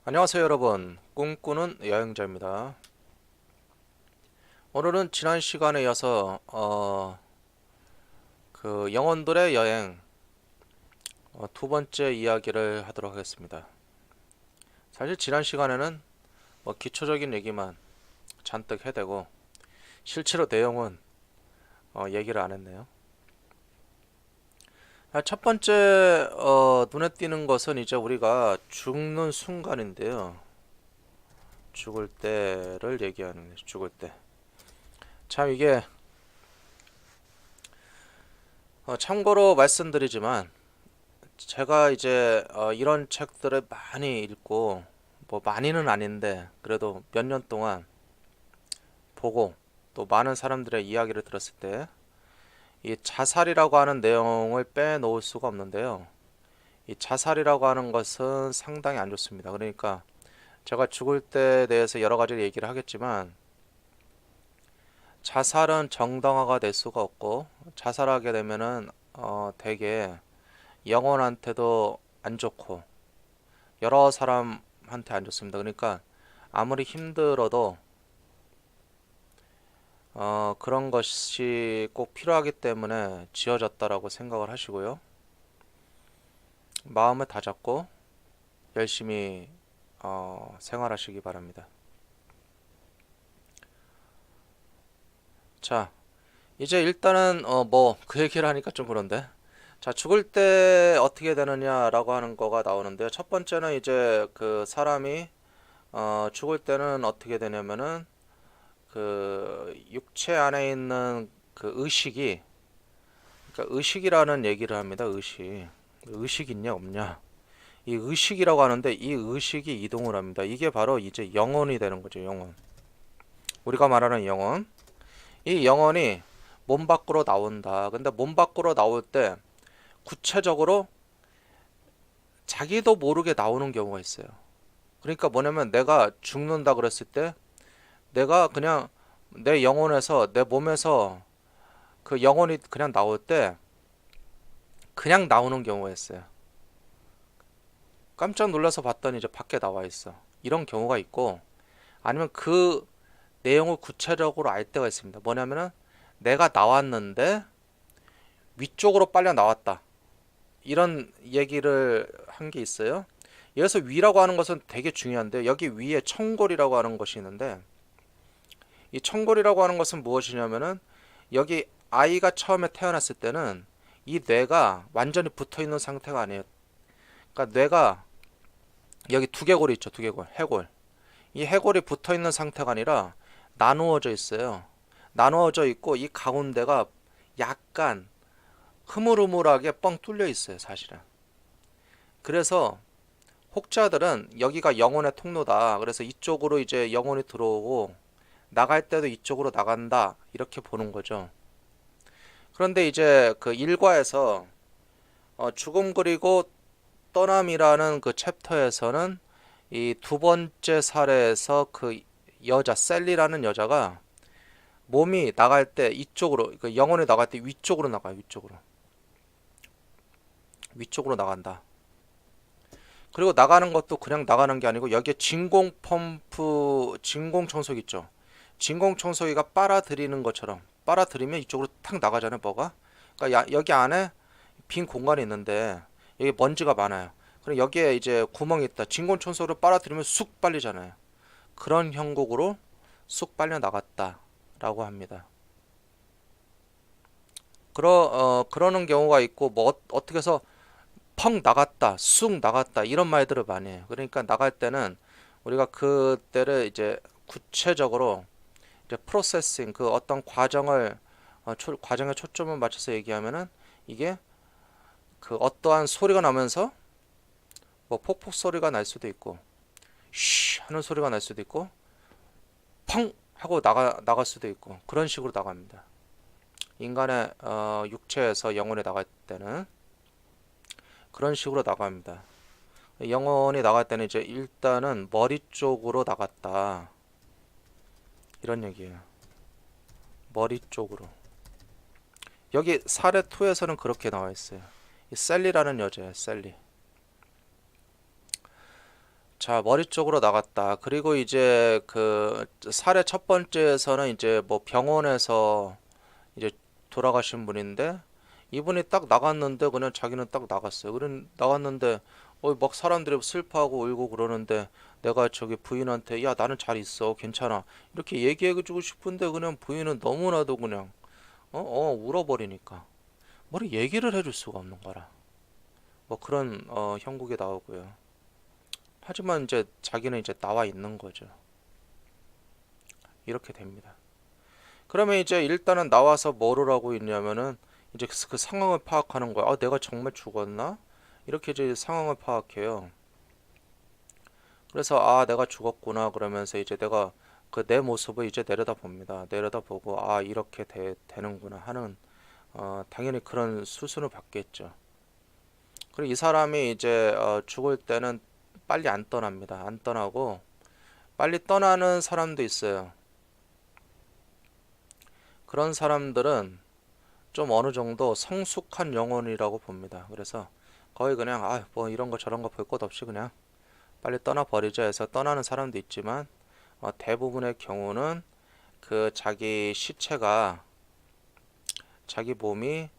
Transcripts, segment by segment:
안녕하세요 여러분, 꿈꾸는 여행자입니다. 오늘은 지난 시간에 이어서 그 영혼들의 여행 두 번째 이야기를 하도록 하겠습니다. 사실 지난 시간에는 뭐 기초적인 얘기만 잔뜩 해대고 실제로 내용은 얘기를 안 했네요. 첫 번째 눈에 띄는 것은 이제 우리가 죽는 순간인데요. 죽을 때를 얘기하는 거죠. 죽을 때. 참 이게 참고로 말씀드리지만 제가 이제 이런 책들을 많이 읽고 뭐 많이는 아닌데 그래도 몇 년 동안 보고 또 많은 사람들의 이야기를 들었을 때 이 자살이라고 하는 내용을 빼놓을 수가 없는데요. 이 자살이라고 하는 것은 상당히 안 좋습니다. 그러니까 제가 죽을 때에 대해서 여러 가지 얘기를 하겠지만 자살은 정당화가 될 수가 없고 자살하게 되면은 되게 영혼한테도 안 좋고 여러 사람한테 안 좋습니다. 그러니까 아무리 힘들어도 그런 것이 꼭 필요하기 때문에 지어졌다라고 생각을 하시고요. 마음을 다잡고 열심히 생활하시기 바랍니다. 자, 이제 일단은 뭐 그 얘기를 하니까 좀 그런데 자, 죽을 때 어떻게 되느냐라고 하는 거가 나오는데요. 첫 번째는 이제 그 사람이 죽을 때는 어떻게 되냐면은 그 육체 안에 있는 그 의식이 그러니까 의식이라는 얘기를 합니다. 의식 있냐 없냐 이 의식이라고 하는데 이 의식이 이동을 합니다. 이게 바로 이제 영혼이 되는 거죠. 영혼, 우리가 말하는 영혼. 이 영혼이 몸 밖으로 나온다. 근데 몸 밖으로 나올 때 구체적으로 자기도 모르게 나오는 경우가 있어요. 그러니까 뭐냐면 내가 죽는다 그랬을 때 내가 그냥 내 영혼에서 내 몸에서 그 영혼이 그냥 나올 때 그냥 나오는 경우가 있어요. 깜짝 놀라서 봤더니 이제 밖에 나와 있어. 이런 경우가 있고 아니면 그 내용을 구체적으로 알 때가 있습니다. 뭐냐면은 내가 나왔는데 위쪽으로 빨려 나왔다. 이런 얘기를 한 게 있어요. 여기서 위라고 하는 것은 되게 중요한데 여기 위에 청골이라고 하는 것이 있는데 이 청골이라고 하는 것은 무엇이냐면은 여기 아이가 처음에 태어났을 때는 이 뇌가 완전히 붙어 있는 상태가 아니에요. 그러니까 뇌가 여기 두개골이 있죠. 두개골, 해골. 이 해골이 붙어 있는 상태가 아니라 나누어져 있어요. 나누어져 있고 이 가운데가 약간 흐물흐물하게 뻥 뚫려 있어요, 사실은. 그래서 혹자들은 여기가 영혼의 통로다. 그래서 이쪽으로 이제 영혼이 들어오고 나갈 때도 이쪽으로 나간다. 이렇게 보는 거죠. 그런데 이제 그 일과에서 죽음 그리고 떠남이라는 그 챕터에서는 이 두 번째 사례에서 그 여자 셀리라는 여자가 몸이 나갈 때 이쪽으로 그 영혼이 나갈 때 위쪽으로 나가요. 위쪽으로 나간다. 그리고 나가는 것도 그냥 나가는 게 아니고 여기에 진공 펌프, 진공 청소기 있죠. 진공 청소기가 빨아들이는 것처럼 빨아들이면 이쪽으로 탁 나가잖아요, 뭐가. 그러니까 여기 안에 빈 공간이 있는데 여기 먼지가 많아요. 그럼 여기에 이제 구멍이 있다. 진공 청소기를 빨아들이면 쑥 빨리잖아요. 그런 형국으로 쑥 빨려 나갔다라고 합니다. 그러는 경우가 있고 뭐 어떻게 해서 펑 나갔다, 쑥 나갔다 이런 말들을 많이 해요. 그러니까 나갈 때는 우리가 그때를 이제 구체적으로 이제 프로세싱 그 어떤 과정을 과정에 초점을 맞춰서 얘기하면은 이게 그 어떠한 소리가 나면서 뭐 폭폭 소리가 날 수도 있고 쉬 하는 소리가 날 수도 있고 펑 하고 나갈 수도 있고 그런 식으로 나갑니다. 인간의 육체에서 영혼이 나갈 때는 그런 식으로 나갑니다. 영혼이 나갈 때는 이제 일단은 머리 쪽으로 나갔다. 이런 얘기예요. 머리 쪽으로. 여기 사례 2에서는 그렇게 나와 있어요. 이 셀리라는 여자예요. 셀리. 자, 머리 쪽으로 나갔다. 그리고 이제 그 사례 첫 번째에서는 이제 뭐 병원에서 이제 돌아가신 분인데 이분이 딱 나갔는데 그냥 자기는 딱 나갔어요. 그런 나갔는데 막 사람들이 슬퍼하고 울고 그러는데 내가 저기 부인한테 야 나는 잘 있어 괜찮아 이렇게 얘기해주고 싶은데 그냥 부인은 너무나도 그냥 울어버리니까 뭐를 얘기를 해줄 수가 없는 거라. 뭐 그런 형국이 나오고요. 하지만 이제 자기는 이제 나와 있는 거죠. 이렇게 됩니다. 그러면 이제 일단은 나와서 뭐를 하고 있냐면은 이제 그 상황을 파악하는 거야. 아, 내가 정말 죽었나? 이렇게 이제 상황을 파악해요. 그래서 아, 내가 죽었구나 그러면서 이제 내가 그 내 모습을 이제 내려다 봅니다. 내려다 보고 아, 이렇게 되는구나 하는 당연히 그런 수순을 받겠죠. 그리고 이 사람이 이제 죽을 때는 빨리 안 떠납니다. 안 떠나고 빨리 떠나는 사람도 있어요. 그런 사람들은 좀 어느 정도 성숙한 영혼이라고 봅니다. 그래서 거의 그냥 아, 뭐 이런 거 저런 거 볼 것 없이 그냥 빨리 떠나 버리자 해서 떠나는 사람도 있지만 대부분의 경우는 그 자기 시체가 자기 몸이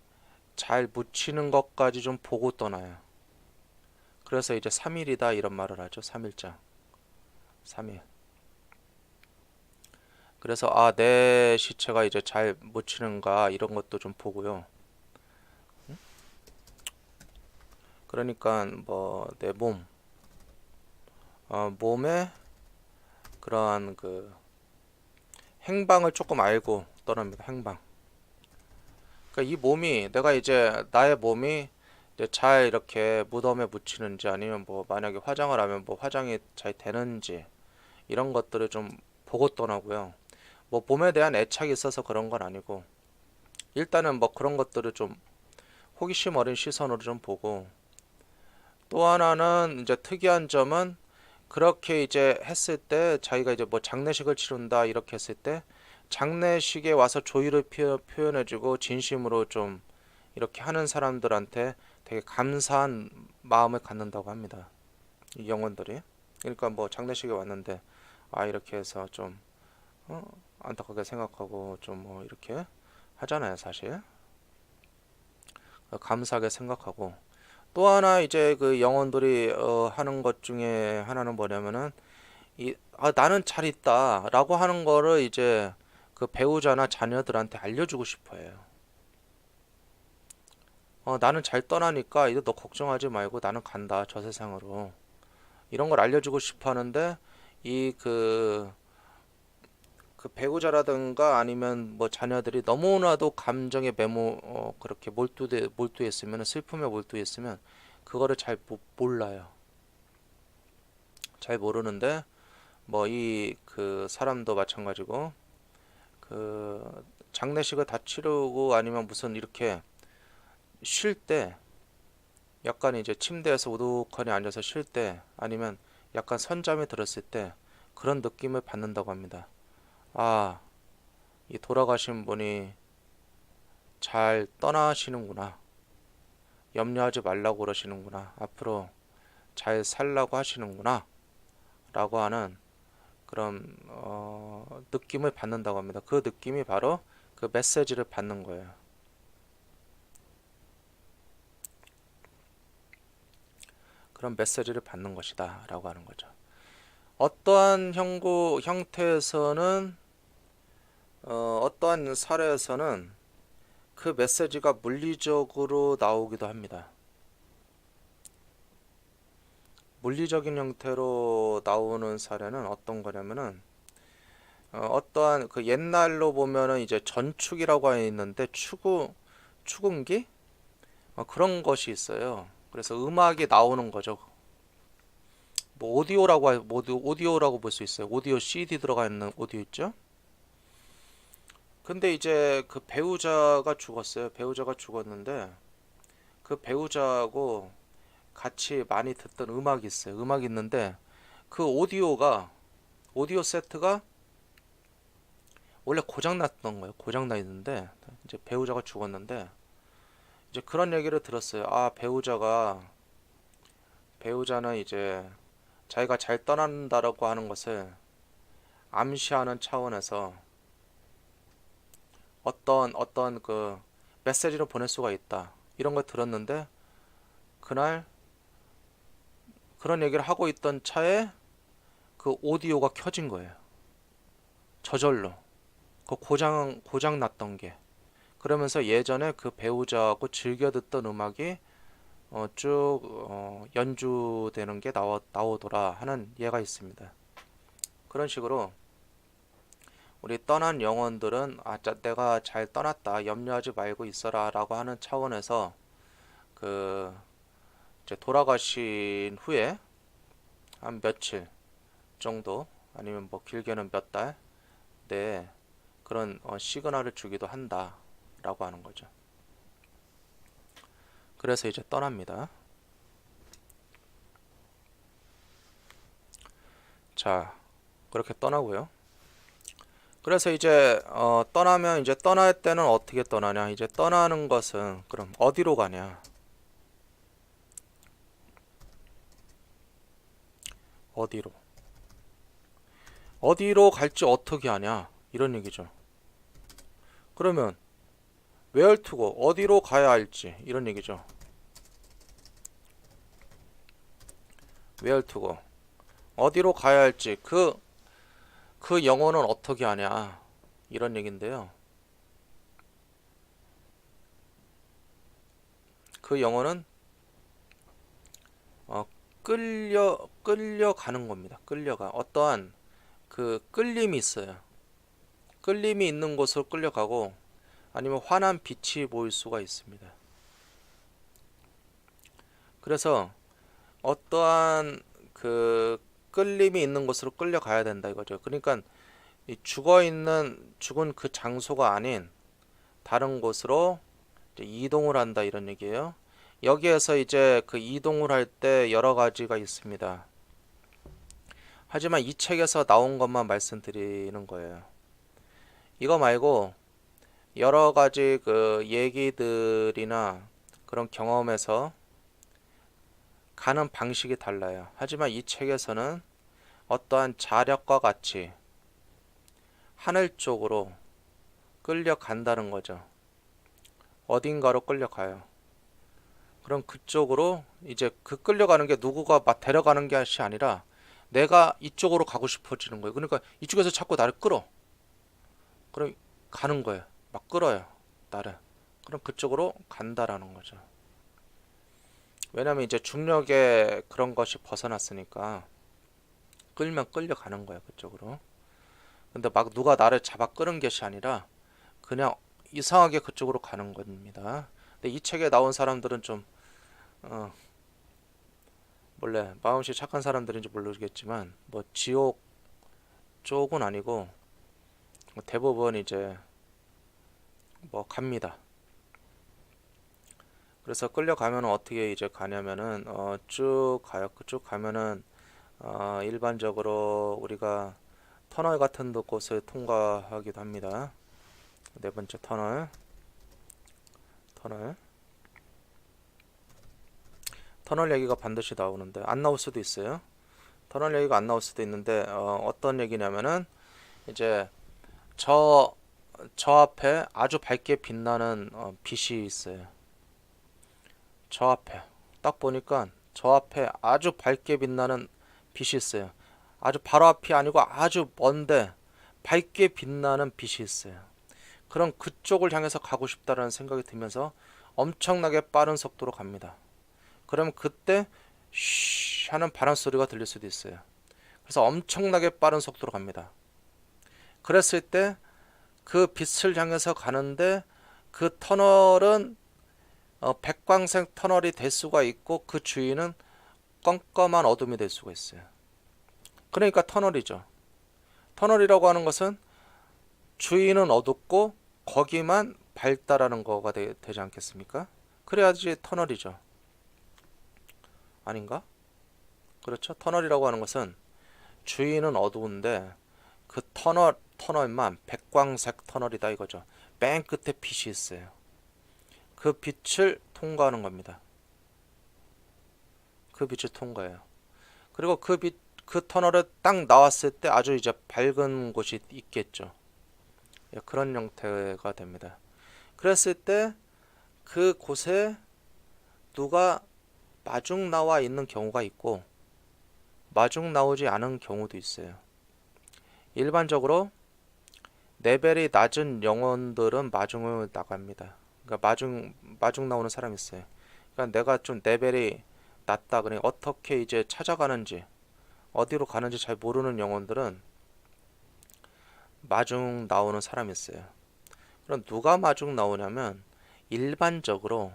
잘 묻히는 것까지 좀 보고 떠나요. 그래서 이제 3일이다 이런 말을 하죠. 3일장. 3일. 그래서 아, 내 시체가 이제 잘 묻히는가 이런 것도 좀 보고요. 그러니까 뭐 내 몸에 그러한 그 행방을 조금 알고 떠납니다. 행방. 그러니까 이 몸이 내가 이제 나의 몸이 이제 잘 이렇게 무덤에 묻히는지 아니면 뭐 만약에 화장을 하면 뭐 화장이 잘 되는지 이런 것들을 좀 보고 떠나고요. 뭐 몸에 대한 애착이 있어서 그런 건 아니고 일단은 뭐 그런 것들을 좀 호기심 어린 시선으로 좀 보고 또 하나는 이제 특이한 점은 그렇게 이제 했을 때 자기가 이제 뭐 장례식을 치른다 이렇게 했을 때 장례식에 와서 조의를 표현해주고 진심으로 좀 이렇게 하는 사람들한테 되게 감사한 마음을 갖는다고 합니다. 이 영혼들이. 그러니까 뭐 장례식에 왔는데 아 이렇게 해서 좀 안타깝게 생각하고 좀 뭐 이렇게 하잖아요, 사실. 감사하게 생각하고 또 하나 이제 그 영혼들이 하는 것 중에 하나는 뭐냐면은 나는 잘 있다라고 하는 거를 이제 그 배우자나 자녀들한테 알려주고 싶어해요. 나는 잘 떠나니까 이제 너 걱정하지 말고 나는 간다 저 세상으로 이런 걸 알려주고 싶어 하는데 이 그 배우자라든가 아니면 뭐 자녀들이 너무나도 감정에 그렇게 몰두해 있으면 슬픔에 몰두해 있으면 그거를 잘 몰라요. 잘 모르는데 뭐 이 그 사람도 마찬가지고 그 장례식을 다 치르고 아니면 무슨 이렇게 쉴 때 약간 이제 침대에서 우두커니 앉아서 쉴 때 아니면 약간 선잠이 들었을 때 그런 느낌을 받는다고 합니다. 아, 이 돌아가신 분이 잘 떠나시는구나. 염려하지 말라고 그러시는구나. 앞으로 잘 살라고 하시는구나. 라고 하는 그런 느낌을 받는다고 합니다. 그 느낌이 바로 그 메시지를 받는 거예요. 그런 메시지를 받는 것이다 라고 하는 거죠. 어떠한 형태에서는 어떠한 사례에서는 그 메시지가 물리적으로 나오기도 합니다. 물리적인 형태로 나오는 사례는 어떤 거냐면은 어떠한 그 옛날로 보면은 이제 전축이라고 하어 있는데 축음기 그런 것이 있어요. 그래서 음악이 나오는 거죠. 뭐 오디오라고 볼 수 있어요. 오디오 CD 들어가 있는 오디오 있죠. 근데 이제 그 배우자가 죽었어요. 배우자가 죽었는데 그 배우자하고 같이 많이 듣던 음악이 있어요. 음악이 있는데 그 오디오 세트가 원래 고장 났던 거예요. 고장 나 있는데 이제 배우자가 죽었는데 이제 그런 얘기를 들었어요. 아, 배우자는 이제 자기가 잘 떠난다라고 하는 것을 암시하는 차원에서 어떤 그 메시지를 보낼 수가 있다. 이런 걸 들었는데 그날 그런 얘기를 하고 있던 차에 그 오디오가 켜진 거예요. 저절로. 그 고장 났던 게. 그러면서 예전에 그 배우자하고 즐겨 듣던 음악이 쭉 연주되는 게 나오더라 하는 예가 있습니다. 그런 식으로 우리 떠난 영혼들은 내가 잘 떠났다 염려하지 말고 있어라 라고 하는 차원에서 그 이제 돌아가신 후에 한 며칠 정도 아니면 뭐 길게는 몇 달 내에 그런 시그널을 주기도 한다 라고 하는 거죠. 그래서 이제 떠납니다. 자, 그렇게 떠나고요. 그래서 이제 떠나면 이제 떠날 때는 어떻게 떠나냐? 이제 떠나는 것은 그럼 어디로 가냐? 어디로? 어디로 갈지 어떻게 하냐? 이런 얘기죠. 그러면 where to go? 어디로 가야 할지 이런 얘기죠. where to go? 어디로 가야 할지 그 영어는 어떻게 하냐? 이런 얘기인데요. 그 영어는 끌려가는 겁니다. 끌려가. 어떠한 그 끌림이 있어요. 끌림이 있는 곳으로 끌려가고 아니면 환한 빛이 보일 수가 있습니다. 그래서 어떠한 그 끌림이 있는 곳으로 끌려가야 된다 이거죠. 그러니까 이 죽은 그 장소가 아닌 다른 곳으로 이제 이동을 한다 이런 얘기예요. 여기에서 이제 그 이동을 할 때 여러 가지가 있습니다. 하지만 이 책에서 나온 것만 말씀드리는 거예요. 이거 말고 여러 가지 그 얘기들이나 그런 경험에서 가는 방식이 달라요. 하지만 이 책에서는 어떠한 자력과 같이 하늘 쪽으로 끌려간다는 거죠. 어딘가로 끌려가요. 그럼 그쪽으로 이제 그 끌려가는 게 누구가 막 데려가는 것이 아니라 내가 이쪽으로 가고 싶어지는 거예요. 그러니까 이쪽에서 자꾸 나를 끌어. 그럼 가는 거예요. 막 끌어요. 나를. 그럼 그쪽으로 간다라는 거죠. 왜냐면 이제 중력의 그런 것이 벗어났으니까 끌면 끌려가는 거야 그쪽으로. 근데 막 누가 나를 잡아 끌은 것이 아니라 그냥 이상하게 그쪽으로 가는 겁니다. 근데 이 책에 나온 사람들은 좀 원래 마음씨 착한 사람들인지 모르겠지만 뭐 지옥 쪽은 아니고 대부분 이제 뭐 갑니다. 그래서 끌려가면 어떻게 이제 가냐면은 쭉 가요. 쭉 가면은 일반적으로 우리가 터널 같은 곳을 통과하기도 합니다. 네 번째 터널 얘기가 반드시 나오는데 안 나올 수도 있어요. 터널 얘기가 안 나올 수도 있는데 어떤 얘기냐면은 이제 저 앞에 아주 밝게 빛나는 빛이 있어요. 저 앞에 딱 보니까 저 앞에 아주 밝게 빛나는 빛이 있어요. 아주 바로 앞이 아니고 아주 먼데 밝게 빛나는 빛이 있어요. 그럼 그쪽을 향해서 가고 싶다라는 생각이 들면서 엄청나게 빠른 속도로 갑니다. 그럼 그때 쉬 하는 바람 소리가 들릴 수도 있어요. 그래서 엄청나게 빠른 속도로 갑니다. 그랬을 때 그 빛을 향해서 가는데 그 터널은 백광색 터널이 될 수가 있고 그 주위는 껌껌한 어둠이 될 수가 있어요. 그러니까 터널이죠. 터널이라고 하는 것은 주위는 어둡고 거기만 밝다라는 거가 되지 않겠습니까? 그래야지 터널이죠. 아닌가? 그렇죠. 터널이라고 하는 것은 주위는 어두운데 그 터널만 백광색 터널이다 이거죠. 맨 끝에 빛이 있어요. 그 빛을 통과하는 겁니다. 그 빛을 통과해요. 그리고 그 터널에 딱 나왔을 때 아주 이제 밝은 곳이 있겠죠. 예, 그런 형태가 됩니다. 그랬을 때 그 곳에 누가 마중 나와 있는 경우가 있고 마중 나오지 않은 경우도 있어요. 일반적으로 레벨이 낮은 영혼들은 마중을 나갑니다. 그러니까 마중 나오는 사람이 있어요. 그러니까 내가 좀 레벨이 낮다, 그러니까 어떻게 이제 찾아가는지 어디로 가는지 잘 모르는 영혼들은 마중 나오는 사람이 있어요. 그럼 누가 마중 나오냐면 일반적으로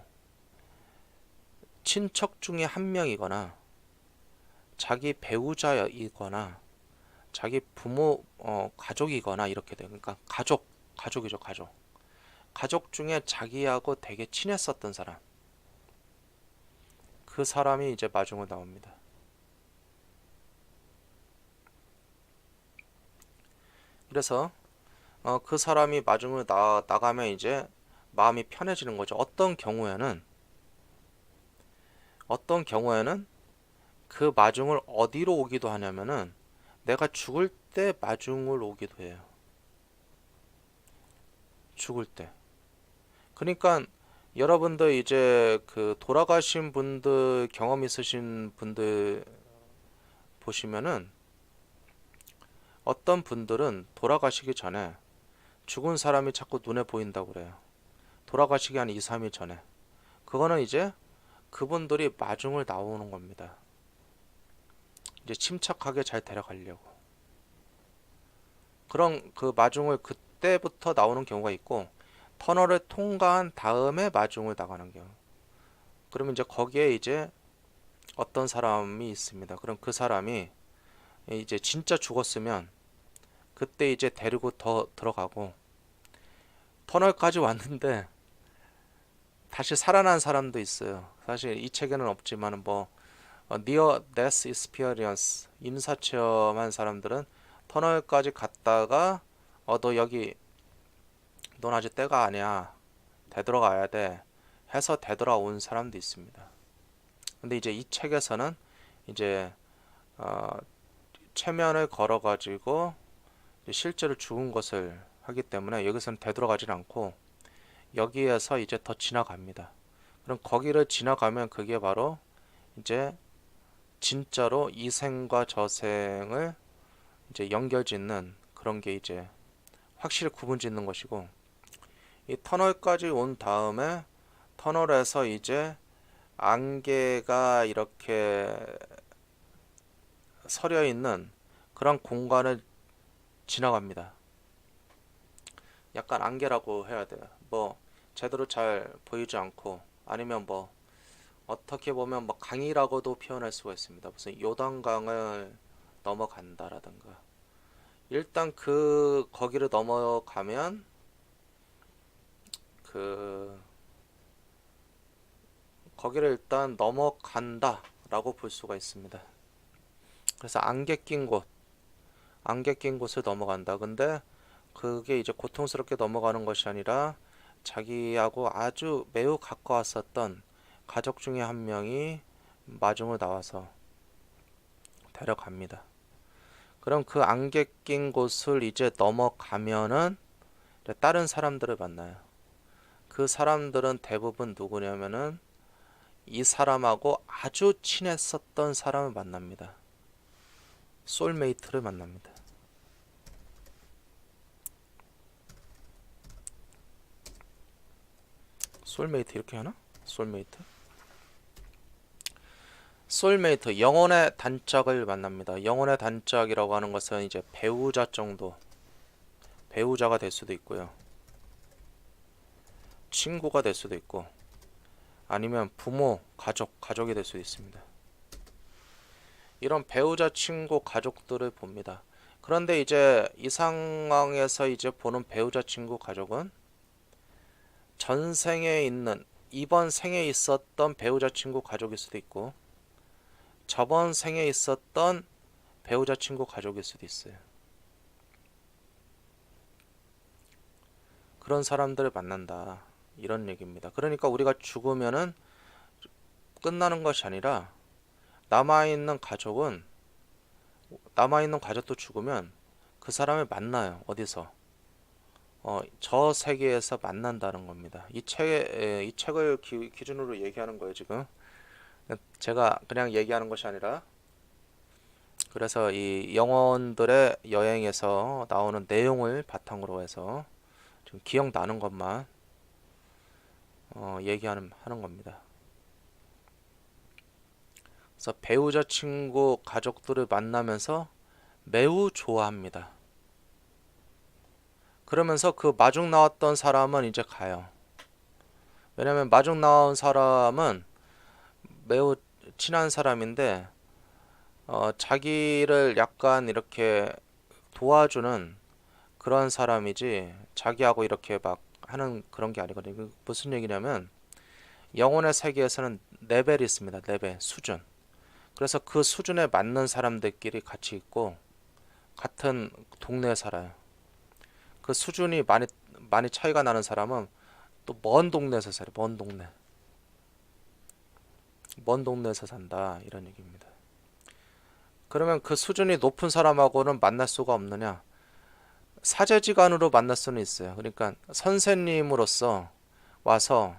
친척 중에 한 명이거나 자기 배우자이거나 자기 부모 가족이거나 이렇게 돼요. 그러니까 가족이죠, 가족 중에 자기하고 되게 친했었던 사람, 그 사람이 이제 마중을 나옵니다. 그래서 그 사람이 마중을 나가면 이제 마음이 편해지는 거죠. 어떤 경우에는 그 마중을 어디로 오기도 하냐면은 내가 죽을 때 마중을 오기도 해요. 죽을 때. 그러니까 여러분들 이제 그 돌아가신 분들, 경험 있으신 분들 보시면은 어떤 분들은 돌아가시기 전에 죽은 사람이 자꾸 눈에 보인다고 그래요. 돌아가시기 한 2, 3일 전에. 그거는 이제 그분들이 마중을 나오는 겁니다. 이제 침착하게 잘 데려가려고. 그런 그 마중을 그때부터 나오는 경우가 있고, 터널을 통과한 다음에 마중을 나가는 경우. 그러면 이제 거기에 이제 어떤 사람이 있습니다. 그럼 그 사람이 이제 진짜 죽었으면 그때 이제 데리고 더 들어가고, 터널까지 왔는데 다시 살아난 사람도 있어요. 사실 이 책에는 없지만 뭐 Near Death Experience 임사 체험한 사람들은 터널까지 갔다가 너 여기 넌 아직 때가 아니야, 되돌아가야 돼 해서 되돌아온 사람도 있습니다. 근데 이제 이 책에서는 이제 어, 체면을 걸어가지고 실제로 죽은 것을 하기 때문에 여기서는 되돌아가질 않고 여기에서 이제 더 지나갑니다. 그럼 거기를 지나가면 그게 바로 이제 진짜로 이 생과 저 생을 이제 연결짓는 그런 게 이제 확실히 구분짓는 것이고, 이 터널까지 온 다음에 터널에서 이제 안개가 이렇게 서려 있는 그런 공간을 지나갑니다. 약간 안개라고 해야 돼요. 뭐 제대로 잘 보이지 않고 아니면 뭐 어떻게 보면 뭐 강이라고도 표현할 수가 있습니다. 무슨 요단강을 넘어간다라든가. 일단 그 거기를 넘어가면 그 거기를 일단 넘어간다라고 볼 수가 있습니다. 그래서 안개 낀 곳을 넘어간다. 근데 그게 이제 고통스럽게 넘어가는 것이 아니라 자기하고 아주 매우 가까웠었던 가족 중에 한 명이 마중을 나와서 데려갑니다. 그럼 그 안개 낀 곳을 이제 넘어가면은 이제 다른 사람들을 만나요. 그 사람들은 대부분 누구냐면은 이 사람하고 아주 친했었던 사람을 만납니다. 소울메이트를 만납니다. 소울메이트 이렇게 하나? 소울메이트 영혼의 단짝을 만납니다. 영혼의 단짝이라고 하는 것은 이제 배우자 정도, 배우자가 될 수도 있고요, 친구가 될 수도 있고, 아니면 부모, 가족이 될 수도 있습니다. 이런 배우자, 친구, 가족들을 봅니다. 그런데 이제 이 상황에서 이제 보는 배우자, 친구, 가족은 전생에 있는, 이번 생에 있었던 배우자, 친구, 가족일 수도 있고 저번 생에 있었던 배우자, 친구, 가족일 수도 있어요. 그런 사람들을 만난다, 이런 얘기입니다. 그러니까 우리가 죽으면은 끝나는 것이 아니라 남아있는 가족은 남아있는 가족도 죽으면 그 사람을 만나요. 어디서? 저 세계에서 만난다는 겁니다. 이 책을 기준으로 얘기하는 거예요, 지금. 제가 그냥 얘기하는 것이 아니라, 그래서 이 영혼들의 여행에서 나오는 내용을 바탕으로 해서 좀 기억나는 것만 하는 겁니다. 그래서 배우자, 친구, 가족들을 만나면서 매우 좋아합니다. 그러면서 그 마중 나왔던 사람은 이제 가요. 왜냐면 마중 나온 사람은 매우 친한 사람인데 자기를 약간 이렇게 도와주는 그런 사람이지 자기하고 이렇게 막 하는 그런 게 아니거든요. 무슨 얘기냐면 영혼의 세계에서는 레벨이 있습니다. 레벨, 수준. 그래서 그 수준에 맞는 사람들끼리 같이 있고 같은 동네에 살아요. 그 수준이 많이 차이가 나는 사람은 또 먼 동네에서 살아요. 먼 동네. 먼 동네에서 산다. 이런 얘기입니다. 그러면 그 수준이 높은 사람하고는 만날 수가 없느냐? 사제지간으로 만날 수는 있어요. 그러니까 선생님으로서 와서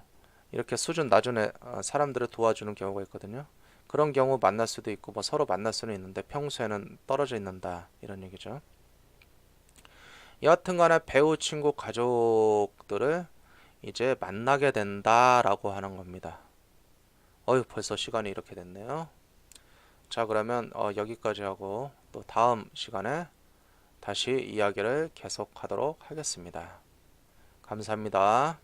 이렇게 수준 낮은 사람들을 도와주는 경우가 있거든요. 그런 경우 만날 수도 있고 뭐 서로 만날 수는 있는데 평소에는 떨어져 있는다 이런 얘기죠. 여하튼간에 배우, 친구, 가족들을 이제 만나게 된다라고 하는 겁니다. 벌써 시간이 이렇게 됐네요. 자, 그러면 여기까지 하고 또 다음 시간에 다시 이야기를 계속하도록 하겠습니다. 감사합니다.